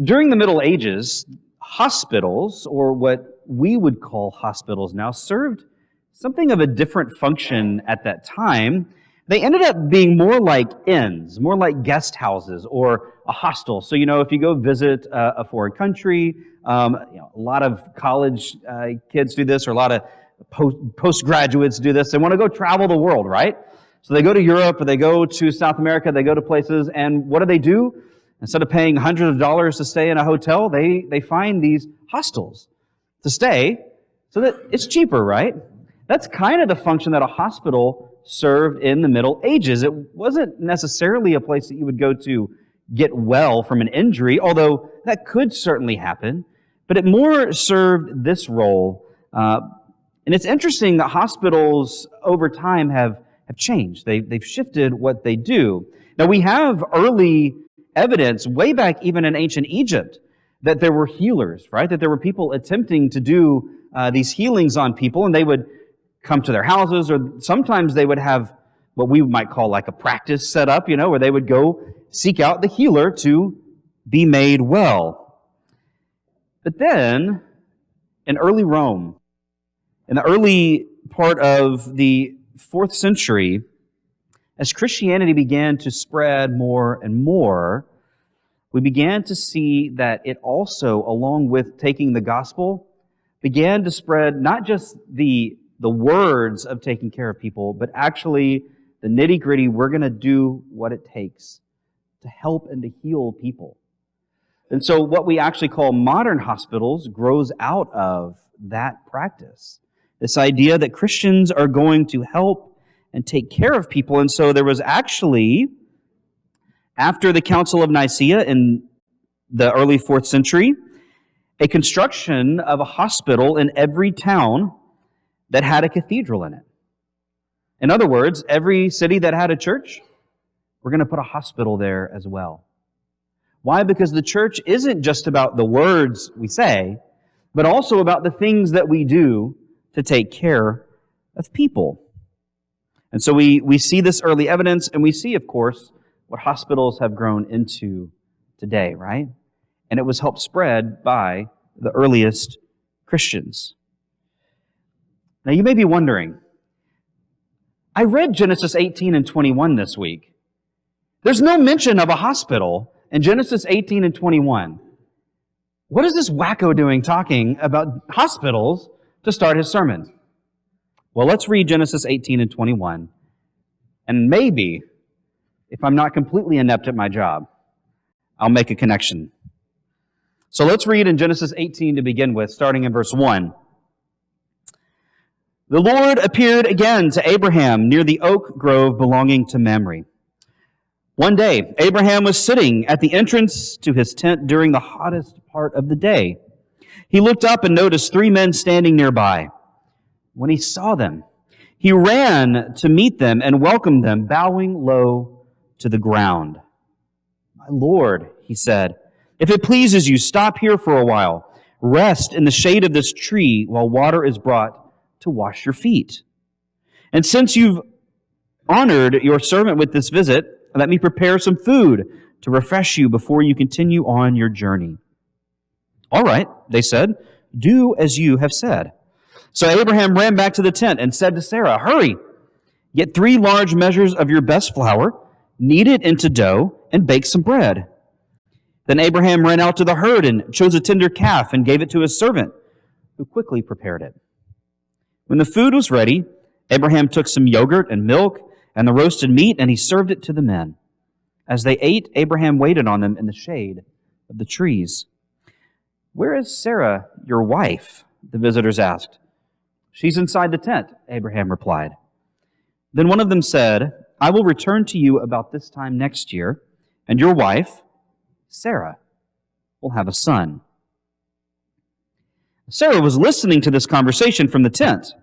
During the Middle Ages, hospitals, or what we would call hospitals now, served something of a different function at that time. They ended up being more like inns, more like guest houses or a hostel. So, if you go visit a foreign country, a lot of college kids do this, or a lot of postgraduates do this. They want to go travel the world, right? So they go to Europe, or they go to South America, they go to places, and what do? Instead of paying hundreds of dollars to stay in a hotel, they find these hostels to stay so that it's cheaper, right? That's kind of the function that a hospital served in the Middle Ages. It wasn't necessarily a place that you would go to get well from an injury, although that could certainly happen, but it more served this role. And it's interesting that hospitals over time have changed. They've shifted what they do. Now, we have early evidence, way back even in ancient Egypt, that there were healers, right? That there were people attempting to do these healings on people, and they would come to their houses, or sometimes they would have what we might call like a practice set up, where they would go seek out the healer to be made well. But then, in early Rome, in the early part of the 4th century, as Christianity began to spread more and more, we began to see that it also, along with taking the gospel, began to spread not just the words of taking care of people, but actually the nitty-gritty, we're going to do what it takes to help and to heal people. And so what we actually call modern hospitals grows out of that practice. This idea that Christians are going to help and take care of people. And so there was actually, after the Council of Nicaea in the early 4th century, a construction of a hospital in every town that had a cathedral in it. In other words, every city that had a church, we're going to put a hospital there as well. Why? Because the church isn't just about the words we say, but also about the things that we do to take care of people. And so we see this early evidence, and we see, of course, what hospitals have grown into today, right? And it was helped spread by the earliest Christians. Now, you may be wondering, I read Genesis 18 and 21 this week. There's no mention of a hospital in Genesis 18 and 21. What is this wacko doing talking about hospitals to start his sermon? Well, let's read Genesis 18 and 21. And maybe, if I'm not completely inept at my job, I'll make a connection. So let's read in Genesis 18 to begin with, starting in verse 1. The Lord appeared again to Abraham near the oak grove belonging to Mamre. One day, Abraham was sitting at the entrance to his tent during the hottest part of the day. He looked up and noticed 3 men standing nearby. When he saw them, he ran to meet them and welcomed them, bowing low to the ground. "My Lord," he said, "if it pleases you, stop here for a while. Rest in the shade of this tree while water is brought to wash your feet. And since you've honored your servant with this visit, let me prepare some food to refresh you before you continue on your journey." "All right," they said, "do as you have said." So Abraham ran back to the tent and said to Sarah, "Hurry, get 3 large measures of your best flour, knead it into dough, and bake some bread." Then Abraham ran out to the herd and chose a tender calf and gave it to his servant, who quickly prepared it. When the food was ready, Abraham took some yogurt and milk and the roasted meat, and he served it to the men. As they ate, Abraham waited on them in the shade of the trees. "Where is Sarah, your wife?" the visitors asked. "She's inside the tent," Abraham replied. Then one of them said, "I will return to you about this time next year, and your wife, Sarah, will have a son." Sarah was listening to this conversation from the tent.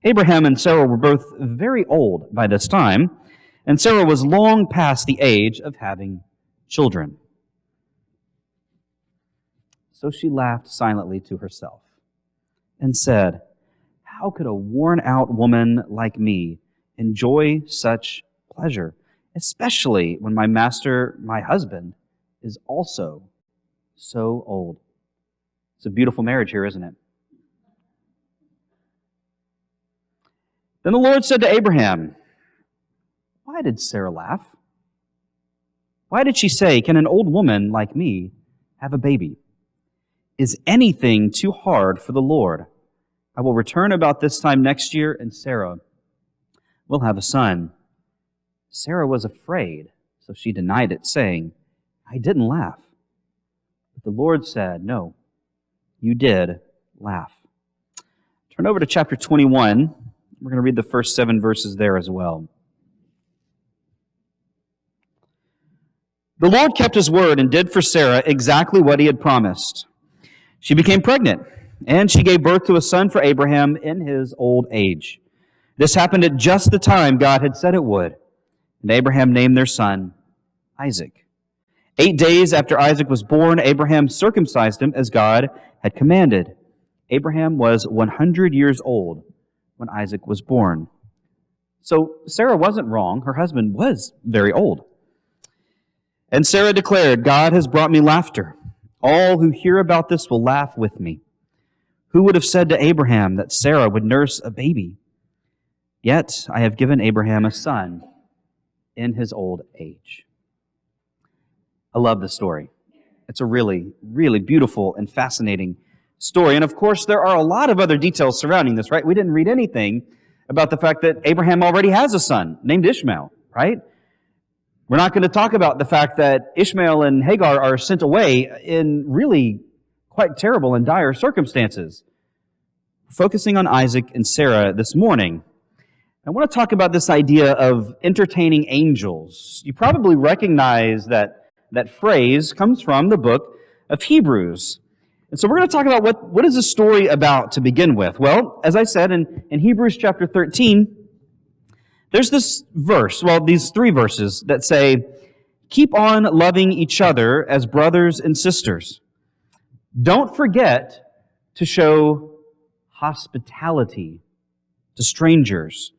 Abraham and Sarah were both very old by this time, and Sarah was long past the age of having children. So she laughed silently to herself and said, "How could a worn-out woman like me enjoy such pleasure, especially when my master, my husband, is also So old. It's a beautiful marriage here, isn't it? Then the Lord said to Abraham, "Why did Sarah laugh? Why did she say, 'Can an old woman like me have a baby?' Is anything too hard for the Lord? I will return about this time next year, and Sarah will have a son." Sarah was afraid, so she denied it, saying, "I didn't laugh." But the Lord said, "No, you did laugh." Turn over to chapter 21. We're going to read the first 7 verses there as well. The Lord kept his word and did for Sarah exactly what he had promised. She became pregnant, and she gave birth to a son for Abraham in his old age. This happened at just the time God had said it would. And Abraham named their son Isaac. 8 days after Isaac was born, Abraham circumcised him as God had commanded. Abraham was 100 years old when Isaac was born. So Sarah wasn't wrong. Her husband was very old. And Sarah declared, "God has brought me laughter. All who hear about this will laugh with me. Who would have said to Abraham that Sarah would nurse a baby? Yet I have given Abraham a son in his old age." I love this story. It's a really, really beautiful and fascinating story. And of course, there are a lot of other details surrounding this, right? We didn't read anything about the fact that Abraham already has a son named Ishmael, right? We're not going to talk about the fact that Ishmael and Hagar are sent away in really quite terrible and dire circumstances. Focusing on Isaac and Sarah this morning, I want to talk about this idea of entertaining angels. You probably recognize that phrase comes from the book of Hebrews. And so we're going to talk about what is the story about to begin with. Well, as I said, in Hebrews chapter 13, there's this verse, these 3 verses that say, "Keep on loving each other as brothers and sisters. Don't forget to show hospitality to strangers.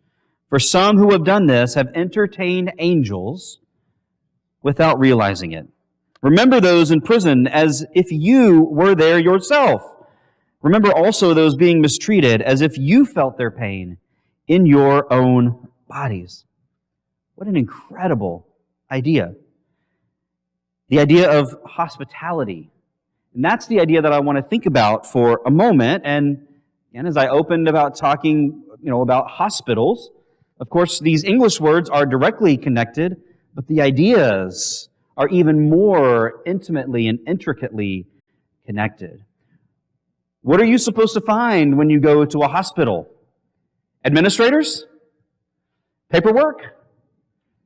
For some who have done this have entertained angels without realizing it. Remember those in prison as if you were there yourself. Remember also those being mistreated as if you felt their pain in your own bodies." What an incredible idea. The idea of hospitality. And that's the idea that I want to think about for a moment. And as I opened about talking, about hospitals, of course, these English words are directly connected, but the ideas are even more intimately and intricately connected. What are you supposed to find when you go to a hospital? Administrators? Paperwork?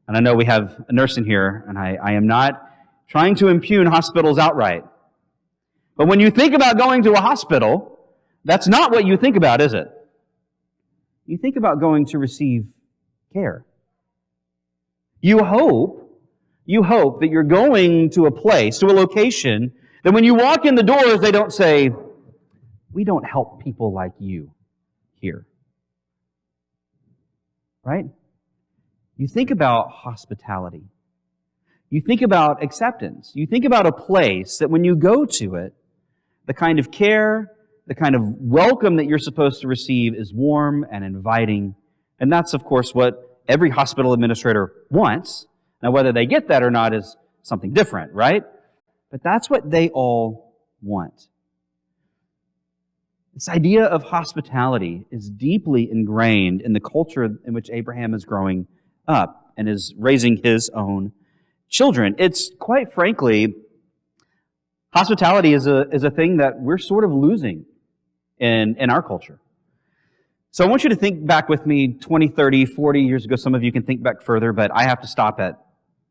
And I know we have a nurse in here, and I am not trying to impugn hospitals outright. But when you think about going to a hospital, that's not what you think about, is it? You think about going to receive care. You hope that you're going to a place, to a location, that when you walk in the doors, they don't say, "We don't help people like you here." Right? You think about hospitality. You think about acceptance. You think about a place that when you go to it, the kind of care, the kind of welcome that you're supposed to receive is warm and inviting. And that's, of course, what every hospital administrator wants. Now, whether they get that or not is something different, right? But that's what they all want. This idea of hospitality is deeply ingrained in the culture in which Abraham is growing up and is raising his own children. It's quite frankly, hospitality is a thing that we're sort of losing in our culture. So I want you to think back with me 20, 30, 40 years ago. Some of you can think back further, but I have to stop at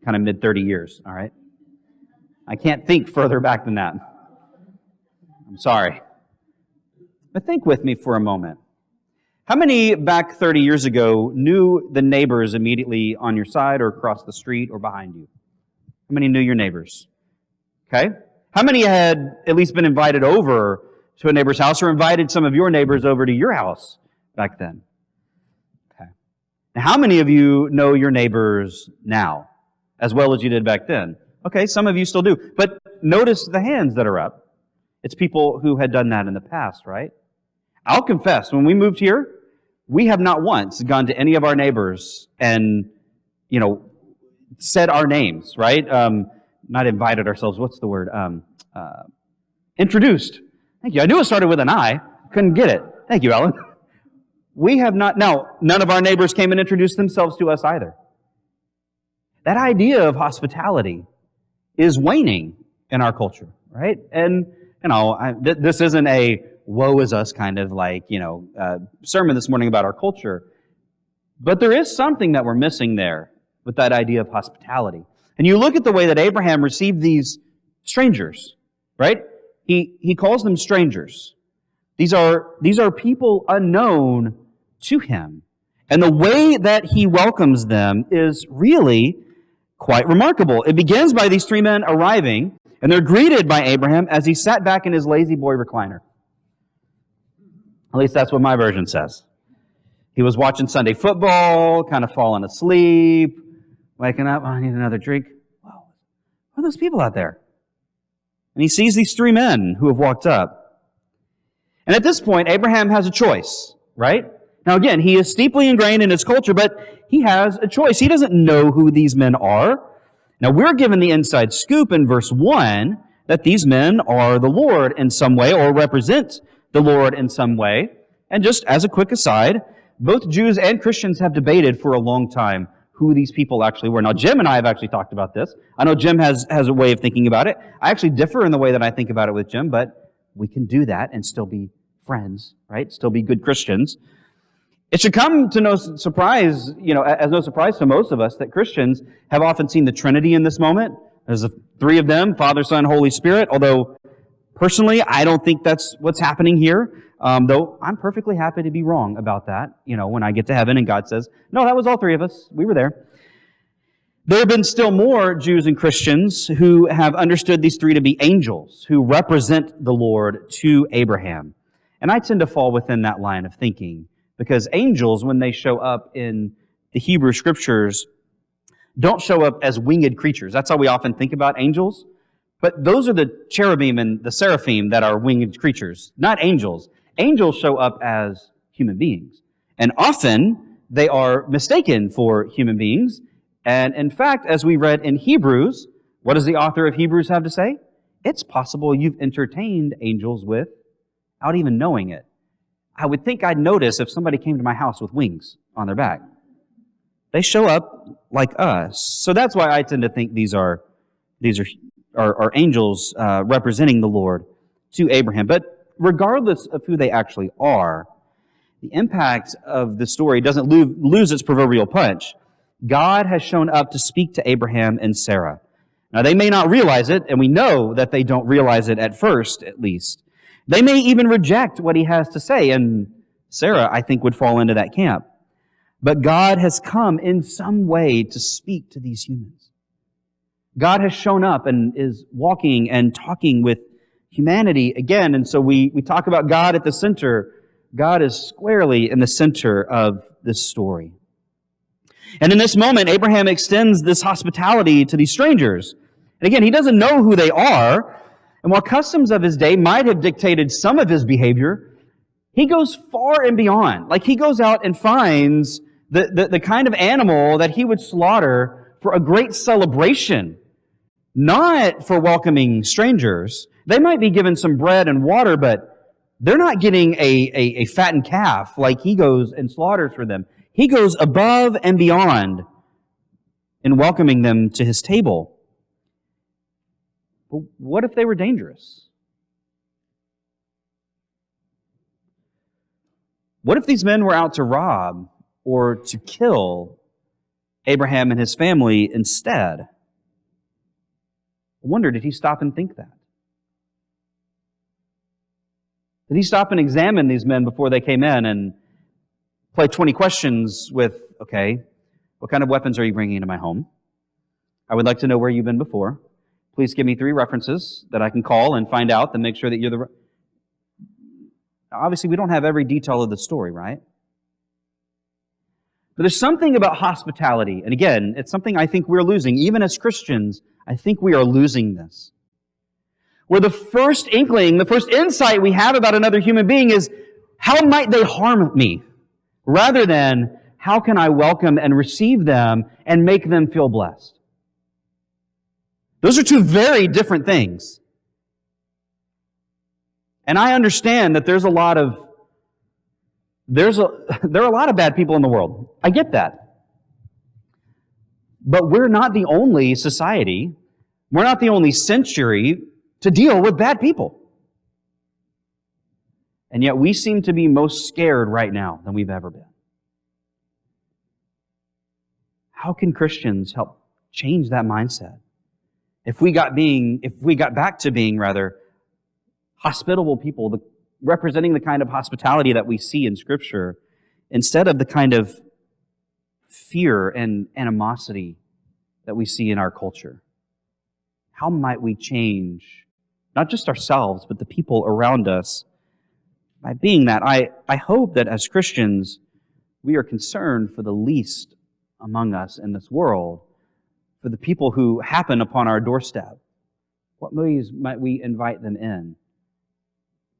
kind of mid-30 years, all right? I can't think further back than that. I'm sorry. But think with me for a moment. How many back 30 years ago knew the neighbors immediately on your side or across the street or behind you? How many knew your neighbors? Okay. How many had at least been invited over to a neighbor's house or invited some of your neighbors over to your house back then? Okay. Now, how many of you know your neighbors now as well as you did back then? Okay, some of you still do. But notice the hands that are up. It's people who had done that in the past, right? I'll confess, when we moved here, we have not once gone to any of our neighbors and, said our names, right? Not invited ourselves. What's the word? Introduced. Thank you. I knew it started with an I. Couldn't get it. Thank you, Alan. We have not. Now, none of our neighbors came and introduced themselves to us either. That idea of hospitality is waning in our culture, right? And, this isn't a woe is us kind of sermon this morning about our culture. But there is something that we're missing there with that idea of hospitality. And you look at the way that Abraham received these strangers, right? He calls them strangers. These are people unknown to him. And the way that he welcomes them is really quite remarkable. It begins by these three men arriving, and they're greeted by Abraham as he sat back in his lazy boy recliner. At least that's what my version says. He was watching Sunday football, kind of falling asleep, waking up, I need another drink. Wow, who are those people out there? And he sees these three men who have walked up. And at this point, Abraham has a choice, right? Now again, he is deeply ingrained in his culture, but he has a choice. He doesn't know who these men are. Now we're given the inside scoop in verse 1 that these men are the Lord in some way or represent the Lord in some way. And just as a quick aside, both Jews and Christians have debated for a long time who these people actually were. Now, Jim and I have actually talked about this. I know Jim has a way of thinking about it. I actually differ in the way that I think about it with Jim, but we can do that and still be friends, right? Still be good Christians. It should come to no surprise, as no surprise to most of us that Christians have often seen the Trinity in this moment. There's the three of them, Father, Son, Holy Spirit, although personally, I don't think that's what's happening here. Though I'm perfectly happy to be wrong about that, when I get to heaven and God says, no, that was all three of us. We were there. There have been still more Jews and Christians who have understood these three to be angels who represent the Lord to Abraham. And I tend to fall within that line of thinking because angels, when they show up in the Hebrew Scriptures, don't show up as winged creatures. That's how we often think about angels. But those are the cherubim and the seraphim that are winged creatures, not angels. Angels show up as human beings. And often they are mistaken for human beings. And in fact, as we read in Hebrews, what does the author of Hebrews have to say? It's possible you've entertained angels without even knowing it. I would think I'd notice if somebody came to my house with wings on their back. They show up like us. So that's why I tend to think these are angels representing the Lord to Abraham. But regardless of who they actually are, the impact of the story doesn't lose its proverbial punch. God has shown up to speak to Abraham and Sarah. Now, they may not realize it, and we know that they don't realize it at first, at least. They may even reject what he has to say, and Sarah, I think, would fall into that camp. But God has come in some way to speak to these humans. God has shown up and is walking and talking with humanity again. And so we talk about God at the center. God is squarely in the center of this story. And in this moment, Abraham extends this hospitality to these strangers. And again, he doesn't know who they are. And while customs of his day might have dictated some of his behavior, he goes far and beyond. Like he goes out and finds the kind of animal that he would slaughter for a great celebration, not for welcoming strangers. They might be given some bread and water, but they're not getting a fattened calf like he goes and slaughters for them. He goes above and beyond in welcoming them to his table. But what if they were dangerous? What if these men were out to rob or to kill Abraham and his family instead? I wonder, did he stop and think that? Did he stop and examine these men before they came in and play 20 questions with, okay, what kind of weapons are you bringing into my home? I would like to know where you've been before. Please give me 3 references that I can call and find out and make sure that you're the... Obviously, we don't have every detail of the story, right? But there's something about hospitality, and again, it's something I think we're losing. Even as Christians, I think we are losing this. Where the first inkling, the first insight we have about another human being is, how might they harm me? Rather than, how can I welcome and receive them and make them feel blessed? Those are two very different things. And I understand that there are a lot of bad people in the world. I get that. But we're not the only society, we're not the only century to deal with bad people. And yet we seem to be most scared right now than we've ever been. How can Christians help change that mindset? If we got back to being hospitable people, representing the kind of hospitality that we see in Scripture, instead of the kind of fear and animosity that we see in our culture. How might we change, not just ourselves, but the people around us, by being that? I hope that as Christians, we are concerned for the least among us in this world, for the people who happen upon our doorstep. What ways might we invite them in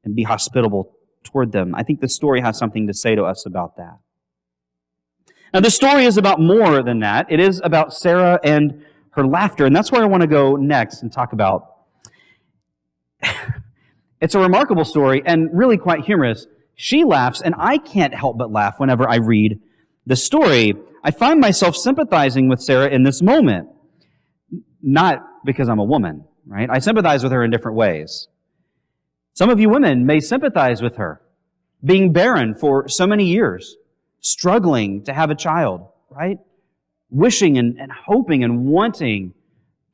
and be hospitable toward them? I think the story has something to say to us about that. Now, the story is about more than that. It is about Sarah and her laughter, and that's where I want to go next and talk about. It's a remarkable story and really quite humorous. She laughs, and I can't help but laugh whenever I read the story. I find myself sympathizing with Sarah in this moment. Not because I'm a woman, right? I sympathize with her in different ways. Some of you women may sympathize with her, being barren for so many years, struggling to have a child, right? Wishing and hoping and wanting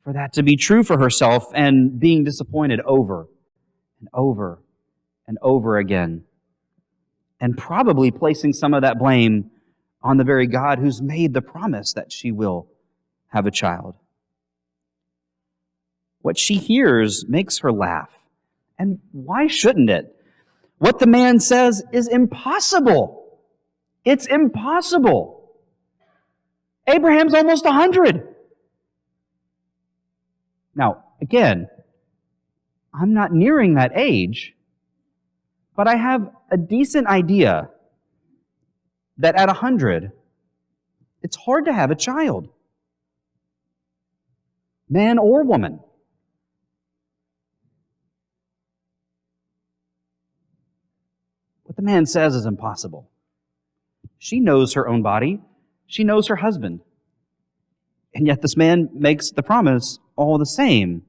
for that to be true for herself and being disappointed over and over and over again. And probably placing some of that blame on the very God who's made the promise that she will have a child. What she hears makes her laugh. And why shouldn't it? What the man says is impossible. It's impossible. Abraham's almost 100. Now, again, I'm not nearing that age, but I have a decent idea that at 100, it's hard to have a child. Man or woman. What the man says is impossible. She knows her own body. She knows her husband. And yet this man makes the promise all the same.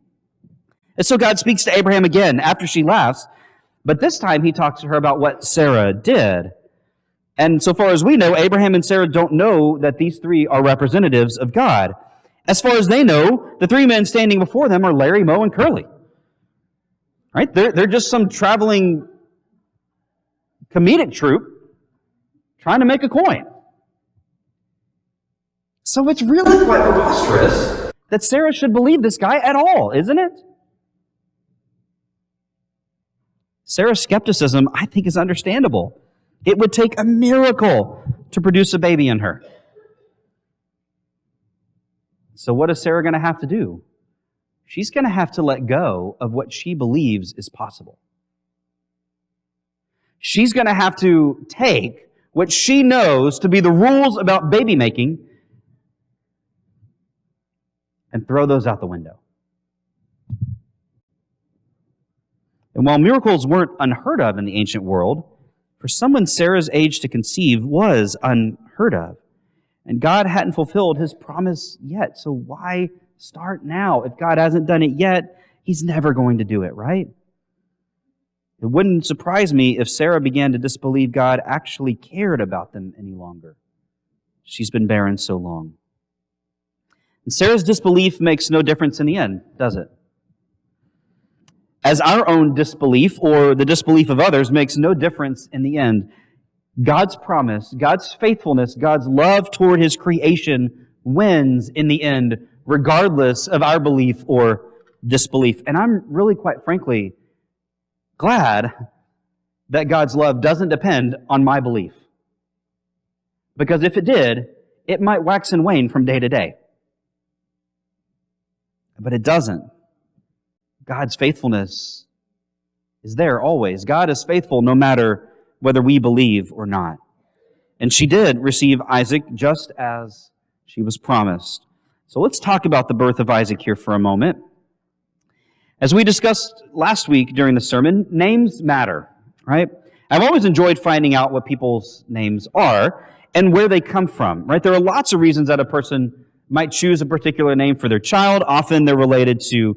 And so God speaks to Abraham again after she laughs, but this time he talks to her about what Sarah did. And so far as we know, Abraham and Sarah don't know that these three are representatives of God. As far as they know, the three men standing before them are Larry, Moe, and Curly. Right? They're just some traveling comedic troupe trying to make a coin. So it's really quite preposterous that Sarah should believe this guy at all, isn't it? Sarah's skepticism, I think, is understandable. It would take a miracle to produce a baby in her. So what is Sarah going to have to do? She's going to have to let go of what she believes is possible. She's going to have to take what she knows to be the rules about baby making and throw those out the window. And while miracles weren't unheard of in the ancient world, for someone Sarah's age to conceive was unheard of. And God hadn't fulfilled His promise yet. So why start now? If God hasn't done it yet, He's never going to do it, right? It wouldn't surprise me if Sarah began to disbelieve God actually cared about them any longer. She's been barren so long. And Sarah's disbelief makes no difference in the end, does it? As our own disbelief or the disbelief of others makes no difference in the end. God's promise, God's faithfulness, God's love toward His creation wins in the end, regardless of our belief or disbelief. And I'm really, quite frankly, glad that God's love doesn't depend on my belief. Because if it did, it might wax and wane from day to day. But it doesn't. God's faithfulness is there always. God is faithful no matter whether we believe or not. And she did receive Isaac just as she was promised. So let's talk about the birth of Isaac here for a moment. As we discussed last week during the sermon, names matter, right? I've always enjoyed finding out what people's names are and where they come from, right? There are lots of reasons that a person might choose a particular name for their child. Often they're related to,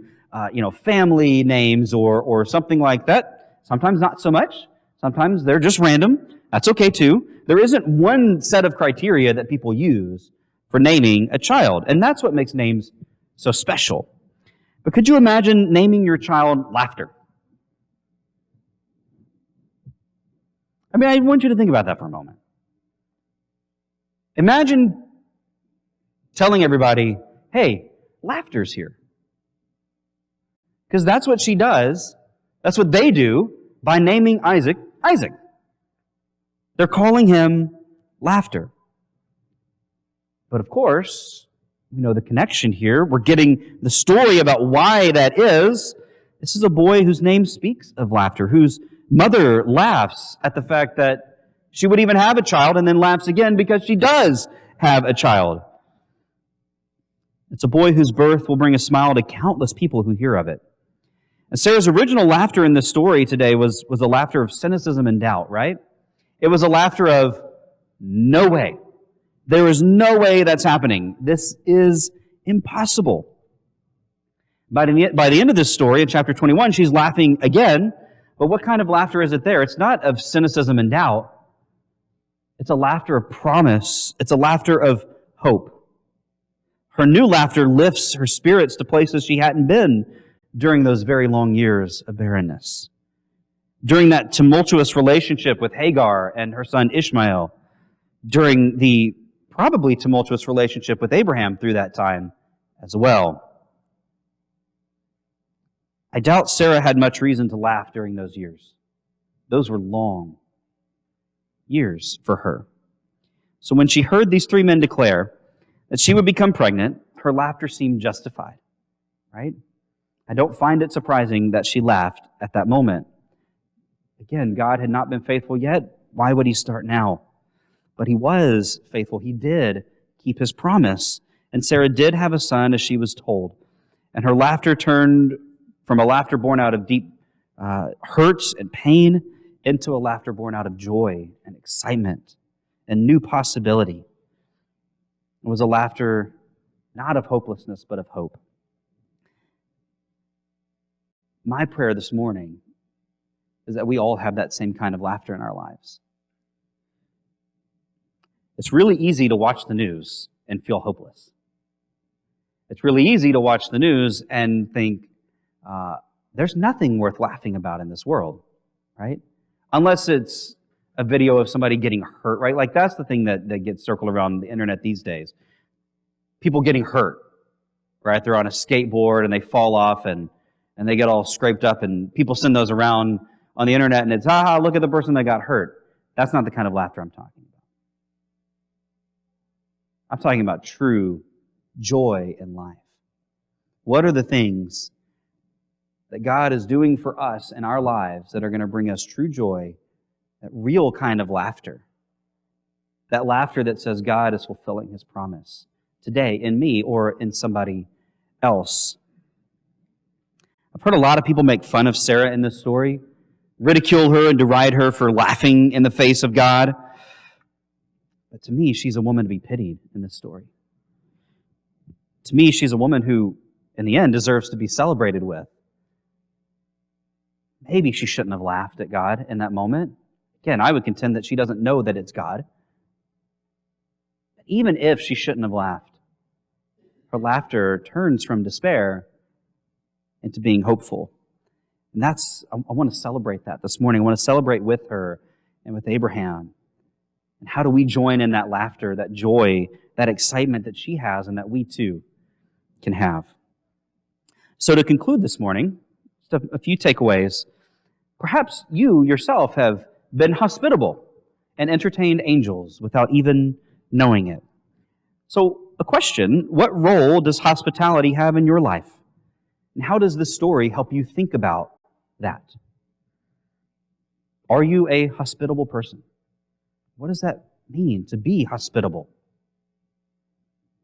family names or something like that. Sometimes not so much. Sometimes they're just random. That's okay too. There isn't one set of criteria that people use for naming a child, and that's what makes names so special. But could you imagine naming your child Laughter? I mean, I want you to think about that for a moment. Imagine telling everybody, hey, Laughter's here. Because that's what she does. That's what they do by naming Isaac, Isaac. They're calling him Laughter. But of course, we know the connection here. We're getting the story about why that is. This is a boy whose name speaks of laughter, whose mother laughs at the fact that she would even have a child and then laughs again because she does have a child. It's a boy whose birth will bring a smile to countless people who hear of it. And Sarah's original laughter in this story today was a laughter of cynicism and doubt, right? It was a laughter of, no way. There is no way that's happening. This is impossible. By the end of this story, in chapter 21, she's laughing again. But what kind of laughter is it there? It's not of cynicism and doubt. It's a laughter of promise. It's a laughter of hope. Her new laughter lifts her spirits to places she hadn't been during those very long years of barrenness. During that tumultuous relationship with Hagar and her son Ishmael, during the probably tumultuous relationship with Abraham through that time as well. I doubt Sarah had much reason to laugh during those years. Those were long years for her. So when she heard these three men declare that she would become pregnant, her laughter seemed justified, right? I don't find it surprising that she laughed at that moment. Again, God had not been faithful yet. Why would He start now? But He was faithful. He did keep His promise. And Sarah did have a son as she was told. And her laughter turned from a laughter born out of deep hurt and pain into a laughter born out of joy and excitement and new possibility. It was a laughter not of hopelessness, but of hope. My prayer this morning is that we all have that same kind of laughter in our lives. It's really easy to watch the news and feel hopeless. It's really easy to watch the news and think, there's nothing worth laughing about in this world, right? Unless it's a video of somebody getting hurt, right? Like that's the thing that gets circled around the internet these days. People getting hurt, right? They're on a skateboard and they fall off and they get all scraped up and people send those around on the internet and it's, look at the person that got hurt. That's not the kind of laughter I'm talking about. I'm talking about true joy in life. What are the things that God is doing for us in our lives that are going to bring us true joy, that real kind of laughter? That laughter that says God is fulfilling His promise today in me or in somebody else. I've heard a lot of people make fun of Sarah in this story, ridicule her and deride her for laughing in the face of God. But to me, she's a woman to be pitied in this story. To me, she's a woman who, in the end, deserves to be celebrated with. Maybe she shouldn't have laughed at God in that moment. Again, I would contend that she doesn't know that it's God. But even if she shouldn't have laughed, her laughter turns from despair into being hopeful. And I want to celebrate that this morning. I want to celebrate with her and with Abraham. And how do we join in that laughter, that joy, that excitement that she has and that we too can have? So to conclude this morning, just a few takeaways. Perhaps you yourself have been hospitable and entertained angels without even knowing it. So, a question, what role does hospitality have in your life? And how does this story help you think about that? Are you a hospitable person? What does that mean, to be hospitable?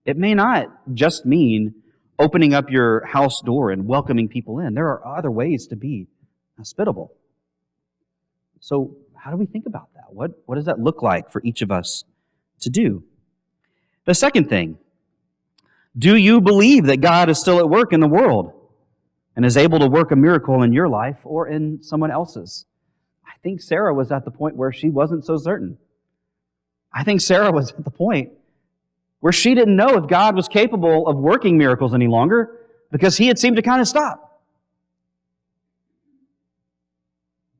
It may not just mean opening up your house door and welcoming people in. There are other ways to be hospitable. So, how do we think about that? What does that look like for each of us to do? The second thing, do you believe that God is still at work in the world and is able to work a miracle in your life or in someone else's? I think Sarah was at the point where she wasn't so certain. I think Sarah was at the point where she didn't know if God was capable of working miracles any longer because He had seemed to kind of stop.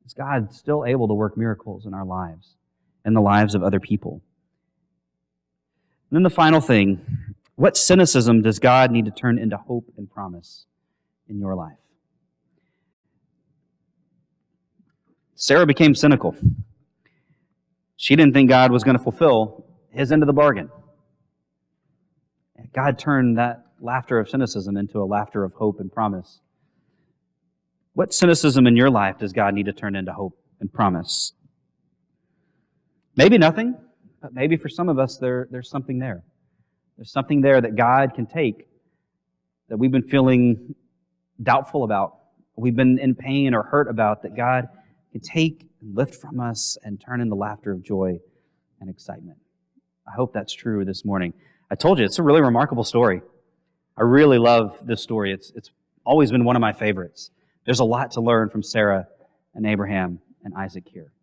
Is God still able to work miracles in our lives and the lives of other people? And then the final thing, what cynicism does God need to turn into hope and promise in your life? Sarah became cynical. She didn't think God was going to fulfill His end of the bargain. God turned that laughter of cynicism into a laughter of hope and promise. What cynicism in your life does God need to turn into hope and promise? Maybe nothing, but maybe for some of us there's something there. There's something there that God can take that we've been feeling doubtful about, we've been in pain or hurt about, that God can take and lift from us and turn into laughter of joy and excitement. I hope that's true this morning. I told you, it's a really remarkable story. I really love this story. It's always been one of my favorites. There's a lot to learn from Sarah and Abraham and Isaac here.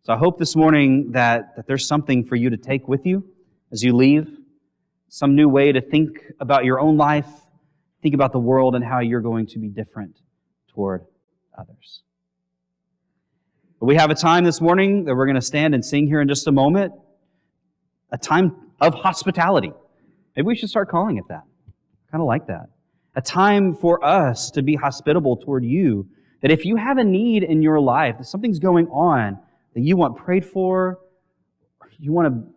So I hope this morning that there's something for you to take with you as you leave, some new way to think about your own life, think about the world and how you're going to be different toward others. But we have a time this morning that we're going to stand and sing here in just a moment, a time of hospitality. Maybe we should start calling it that. I kind of like that. A time for us to be hospitable toward you, that if you have a need in your life, that something's going on that you want prayed for, you want to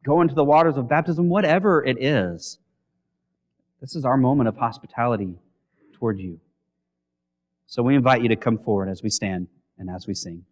go into the waters of baptism, whatever it is, this is our moment of hospitality toward you. So we invite you to come forward as we stand and as we sing.